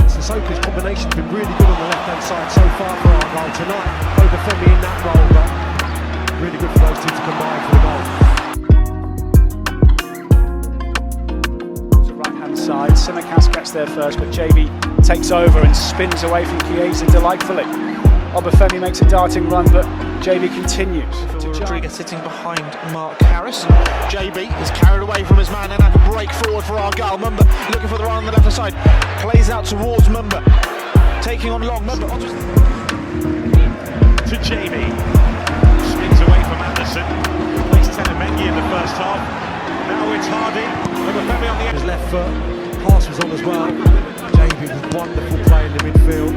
Sissoko's combination's been really good on the left-hand side so far for Argyle tonight. Obafemi in that role, but really good for those two to combine for the goal. To the right-hand side, Simicast gets there first, but Gyabi takes over and spins away from Chiesa delightfully. Obafemi makes a darting run, but Gyabi continues. Rodriguez sitting behind Mark Harris. Gyabi is carried away from his man and had to break forward for Argyle. Mumba looking for the run on the left side. Plays out towards Mumba. Taking on long. Mumba to Gyabi. Spins away from Anderson. Replaced Tenemengi in the first half. Now it's Hardy. Obafemi on the his left foot. Pass was on as well. Gyabi with wonderful play in the midfield.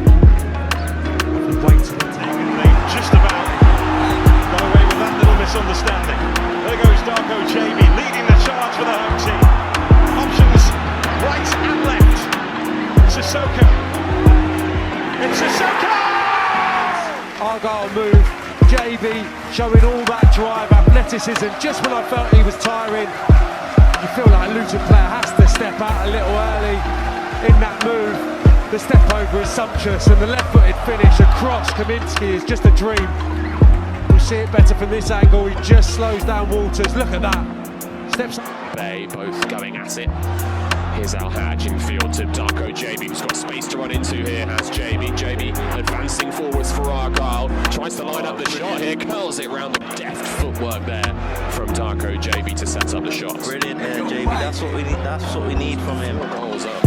Waiting to take it. They just about got away with that little misunderstanding. There goes Darko Gyabi leading the charge for the home team. Options right and left. Sissoko. It's Sissoko! Argyle move. Gyabi showing all that drive, athleticism. Just when I felt he was tiring, you feel like a Luton player has to step out a little early in that move. The step over is sumptuous, and the left-footed finish across Kaminsky is just a dream. We'll see it better from this angle. He just slows down Walters. Look at that. Steps up. They both going at it. Here's Al-Haj in field to Darko Gyabi, who's got space to run into here. Has Gyabi advancing forwards for Argyle. Tries to line up the shot here, curls it round the deft footwork there from Darko Gyabi to set up the shot. Brilliant there, Gyabi. That's what we need. That's what we need from him. 4 goals up.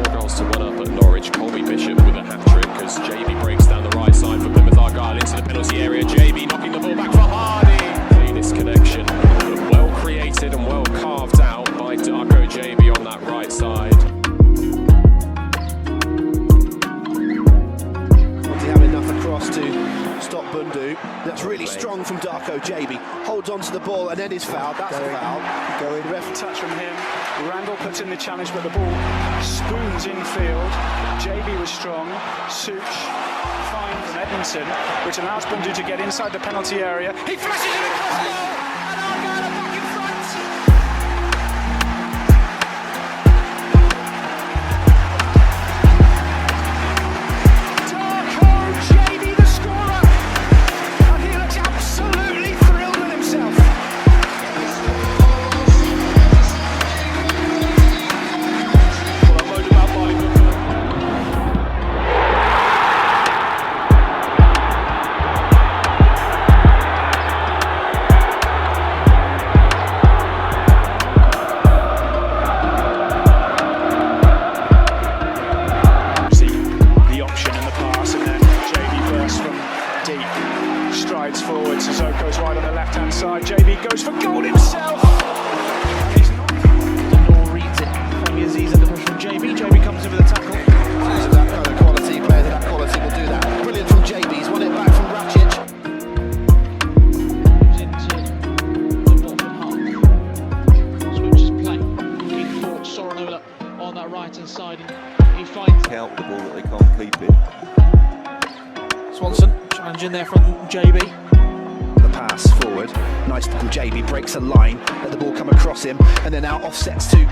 4 goals to 1 up at Norwich. Colby Bishop with a hat-trick as Gyabi breaks down the right side for Plymouth Argyle into the penalty area. Gyabi knocking the ball back for Hardy. Cleanest connection, but well created and well carved out by Darko Gyabi on that right side. Does he have enough across to stop Bundu? That's really strong from Darko Gyabi. Holds on to the ball and then is fouled. That's a foul. Going ref touch from him. Randall puts in the challenge, but the ball spoons infield. Gyabi was strong. Such fine from Edmondson, which allows Bundu to get inside the penalty area. He flashes it across goal, and Argyle are back in front. Darko Gyabi, the scorer, and he looks absolutely thrilled with himself. Strides forward, Sissoko's right on the left-hand side. Gyabi goes for goal himself. Nor reads it. From Aziz under pressure from Gyabi. Gyabi comes in with a tackle. That kind of quality, players of that quality will do that. Brilliant from Gyabi. He's won it back from Ratchich. Into the Watford half. Switches play. Looking for Sorinola on that right-hand side. He finds out the ball that they can't keep it. Swanson challenging there from Gyabi. The pass forward, nice from Gyabi, breaks a line, let the ball come across him, and then now offsets to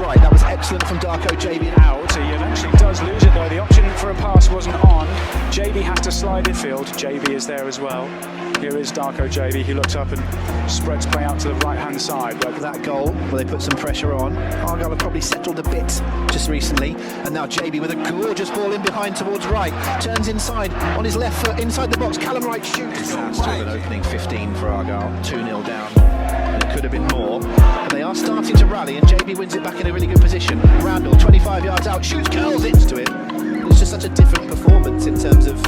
right. That was excellent from Darko Gyabi. Out, he eventually does lose it though. The option for a pass wasn't on. Gyabi has to slide infield. Gyabi is there as well. Here is Darko Gyabi. He looks up and spreads play out to the right-hand side. Look at that goal where they put some pressure on. Argyle have probably settled a bit just recently, and now Gyabi with a gorgeous ball in behind towards right, turns inside on his left foot inside the box. Callum Wright shoots. Has to have an opening 15 for Argyle. 2-0 down, and it could have been more. But they are starting to rally, and Gyabi wins it back in a really good position. Randall, 25 yards out, shoots, curls it to it. It's just such a different performance in terms of.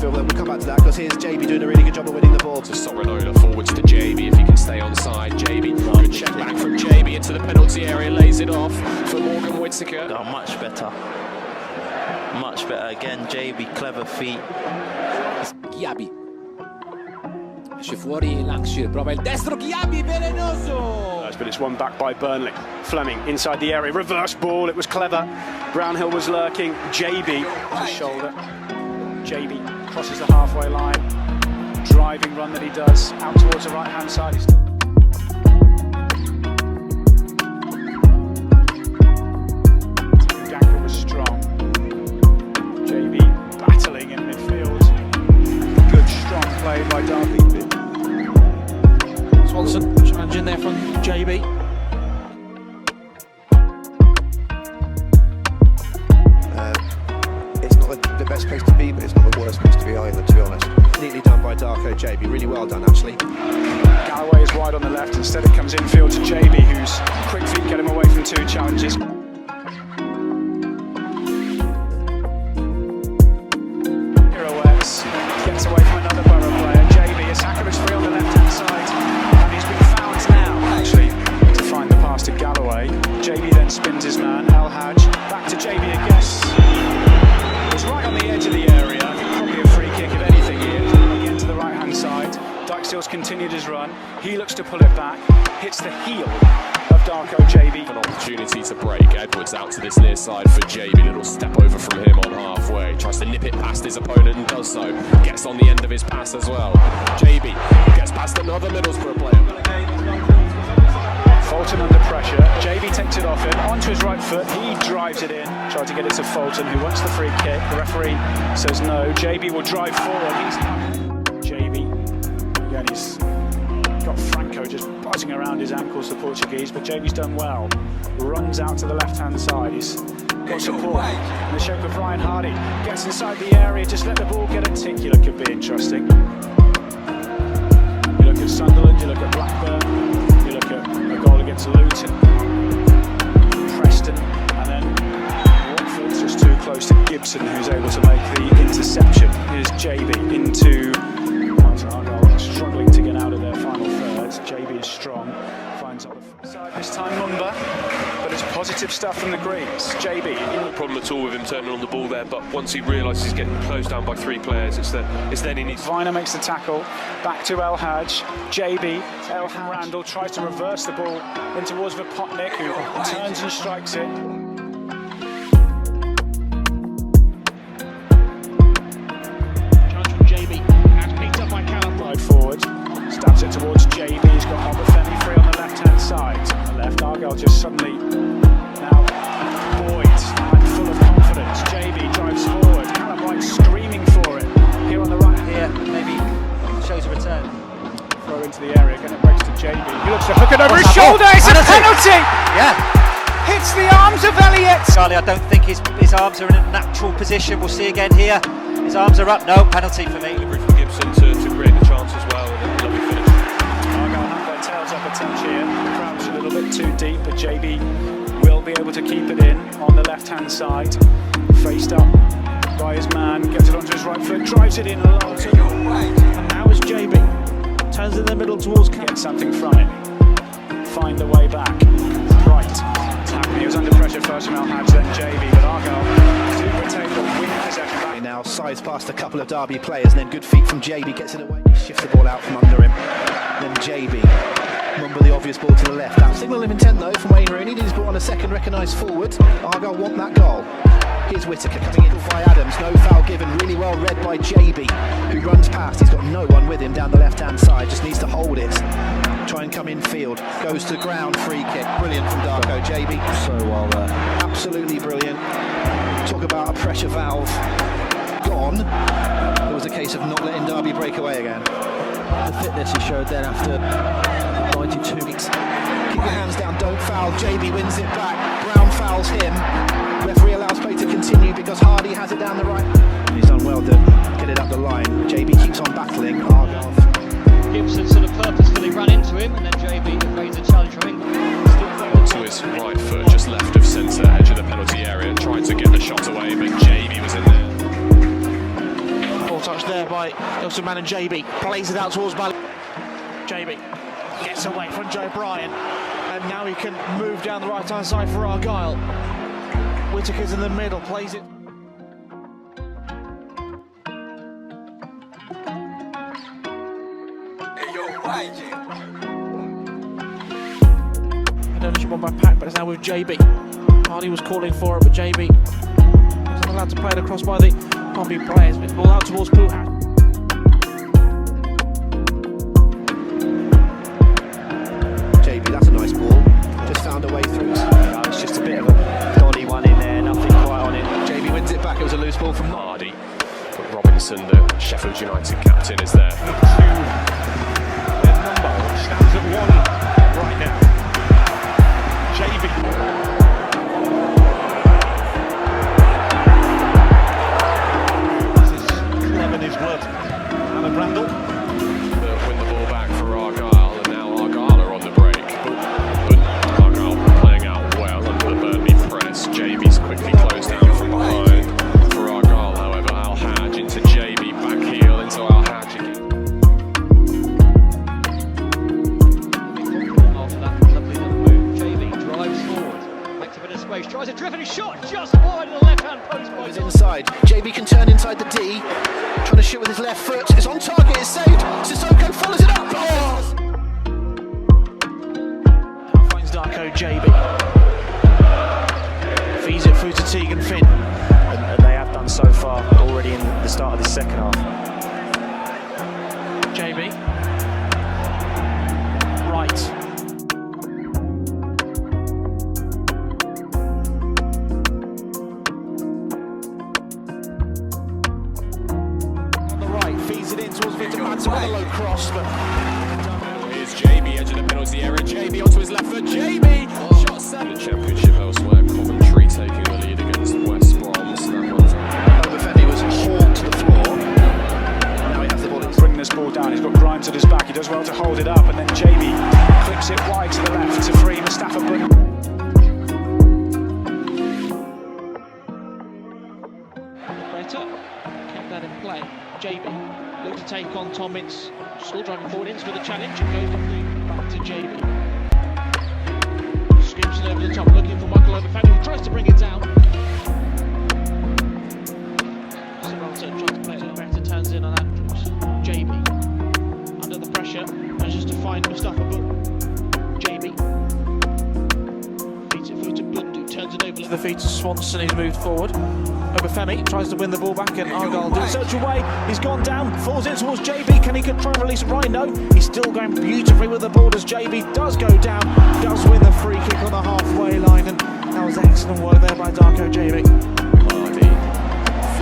We'll come back to that because here's Gyabi doing a really good job of winning the ball. To Sorinola, forwards to Gyabi if he can stay on side. Gyabi, good check back from Gyabi into the penalty area, lays it off for Morgan Whittaker. Oh, much better. Much better. Again, Gyabi, clever feet. Gyabi. Esce fuori Lancashire, prova il destro, Gyabi, velenoso! But it's won back by Burnley. Fleming inside the area, reverse ball, it was clever. Brownhill was lurking, Gyabi, his shoulder. Gyabi crosses the halfway line, driving run that he does, out towards the right-hand side. by Darko. Swanson challenging there from Gyabi. It's not the best place to be, but it's not the worst place to be either, to be honest. Neatly done by Darko, Gyabi. Really well done, actually. Galloway is wide on the left. Instead it comes infield to Gyabi, whose quick feet get him away from 2 challenges. Pirouettes, gets away from another Borough player. Gyabi, Isakovic free on the left-hand side. And he's been found now, actually, to find the pass to Galloway. Gyabi then spins his man, El Hadj. Back to Gyabi again. It's right on the edge of the area. Probably a free kick if anything here. Again to the right-hand side. Dijksteel's continued his run. He looks to pull it back. Hits the heel of Darko Gyabi. An opportunity to break. Edwards out to this near side for Gyabi. Little step over from him on halfway. Tries to nip it past his opponent and does so. Gets on the end of his pass as well. Gyabi gets past another Middlesbrough player. Fulton under pressure. Gyabi takes it off him onto his right foot. He drives it in. Tried to get it to Fulton, who wants the free kick. The referee says no. Gyabi will drive forward. Gyabi. Again, he's got Franco just buzzing around his ankles, the Portuguese, but Gyabi's done well. Runs out to the left-hand side. He's got support in the shape of Ryan Hardy. Gets inside the area, just let the ball get a tick. You look, could be interesting. You look at Sunderland, you look at Blackburn, you look at a goal against Luton, Preston, and then Watford's just too close to Gibson, who's able to make the interception. Here's Gyabi into Argyle, struggling to get out of their final thirds. Gyabi is strong, finds on the side this time Mumba, but it's positive stuff from the Greens. Gyabi. No problem at all with him turning on the ball there, but once he realises he's getting closed down by 3 players, it's then he needs. Viner makes the tackle, back to El Hadj. Gyabi, El Hadj. Randall tries to reverse the ball in towards Vipotnik, who turns and strikes it. Challenge from Gyabi, and picked up by Callum. Right forward, stabs it towards Gyabi. He's got Obafemi free on the left-hand side. On the left, Argyle just suddenly now Boyd, full of confidence. Gyabi drives forward. Callum Wright screaming for it. Here on the right. Here, maybe shows a return. Throw into the area, again it breaks to Gyabi. He looks to hook it over his shoulder. It's a penalty. Yeah. Hits the arms of Elliott. Charlie, I don't think his arms are in a natural position. We'll see again here. His arms are up. No, penalty for me. Delivery from Gibson to create the chance as well, and a lovely finish. Argyle have their tails up a touch here. The crowd's a little bit too deep, but Gyabi will be able to keep it in on the left-hand side. Faced up by his man, gets it onto his right foot, drives it in along. And now is Gyabi. Turns in the middle towards Get something from it. Find the way back. Right. He was under pressure first from El Hadj, then Gyabi, but Argyle do retain the win possession back. Now sides past a couple of Derby players, and then good feet from Gyabi, gets it away. Shifts the ball out from under him. Then Gyabi. Mumba the obvious ball to the left. That signal of intent though from Wayne Rooney. He's brought on a second recognised forward. Argyle want that goal. Here's Whittaker coming in by Adams. No foul given. Really well read by Gyabi, who runs past. He's got no one with him down the left-hand side. Just needs to hold it. Try and come in field. Goes to ground. Free kick. Brilliant from Darko. Gyabi. So well there. Absolutely brilliant. Talk about a pressure valve gone. It was a case of not letting Derby break away again. The fitness he showed then after 92 weeks. Keep your hands down, don't foul. Gyabi wins it back. Brown fouls him. Referee allows play to continue because Hardy has it down the right. He's done well to get it up the line. Gyabi keeps on battling. Argyle. Gibson sort of purposefully ran into him, and then Gyabi evades a challenge from England. To his right foot, just left of centre, edge of the penalty area, trying to get the shot away, but Gyabi was in there. Ball touch there by Ilson Man and Gyabi. Plays it out towards Bally. Gyabi gets away from Joe Bryan, and now he can move down the right-hand side for Argyle. Whittaker's in the middle, plays it. And ownership on by Pack, but it's now with Gyabi. Hardy was calling for it, but Gyabi wasn't allowed to play it across by the Pompey players. But ball out towards Puhat. Gyabi, that's a nice ball. Just found a way through. It's just a bit of a doddy one in there, nothing quite on it. Gyabi wins it back. It was a loose ball from Hardy, but Robinson, the Sheffield United captain, is there. Gyabi shot just wide of the left-hand post by He's inside. JB can turn inside the D. Trying to shoot with his left foot. It's on target. It's saved. Sissoko follows it up. Oh! Now finds Darko JB. Feeds it through to Tegan Finn. And they have done so far already in the start of this second half. JB. Right. Feeds it in towards Victor Manson with a low cross, but here's JB, edge of the penalty area. JB onto his left foot. JB shot set. The championship elsewhere. Coventry taking the lead against West Brom. So that one's Obafemi was hauled to the floor. Now he has the ball. Bringing this ball down, he's got Grimes at his back. He does well to hold it up, and then JB clips it wide to the left to free Mustafa Brun. better. Kept that in play. JB look to take on Tom Ince. Still driving forward Ince with a challenge and goes back to JB. Scoops it over the top, looking for Michael Obafemi, who tries to bring it down. Serralto tries to play it a little better, turns in on Andrews. JB under the pressure, manages to find Mustafa Brun. JB feeds it through to Bundu, turns it over to the feet of Swanson, he's moved forward. Obafemi tries to win the ball back, and Argyle does such a way. He's gone down, falls in towards JB. Can he try and release it right? No, he's still going beautifully with the ball as JB does go down, does win the free kick on the halfway line, and that was excellent work there by Darko JB. Hardy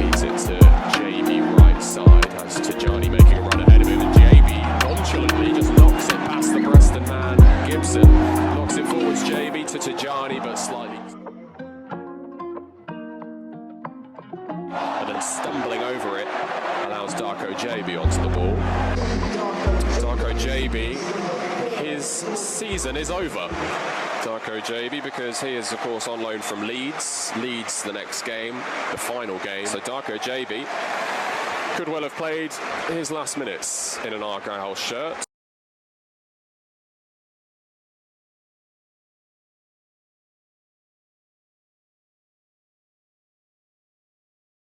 feeds it to JB right side. That's Tijani making a run ahead of him, and JB nonchalantly just knocks it past the Preston man. Gibson knocks it forwards. JB to Tijani, but slightly. And then stumbling over it allows Darko JB onto the ball. Darko JB, his season is over. Darko JB, because he is of course on loan from Leeds. Leeds the next game, the final game. So Darko JB could well have played his last minutes in an Argyle shirt.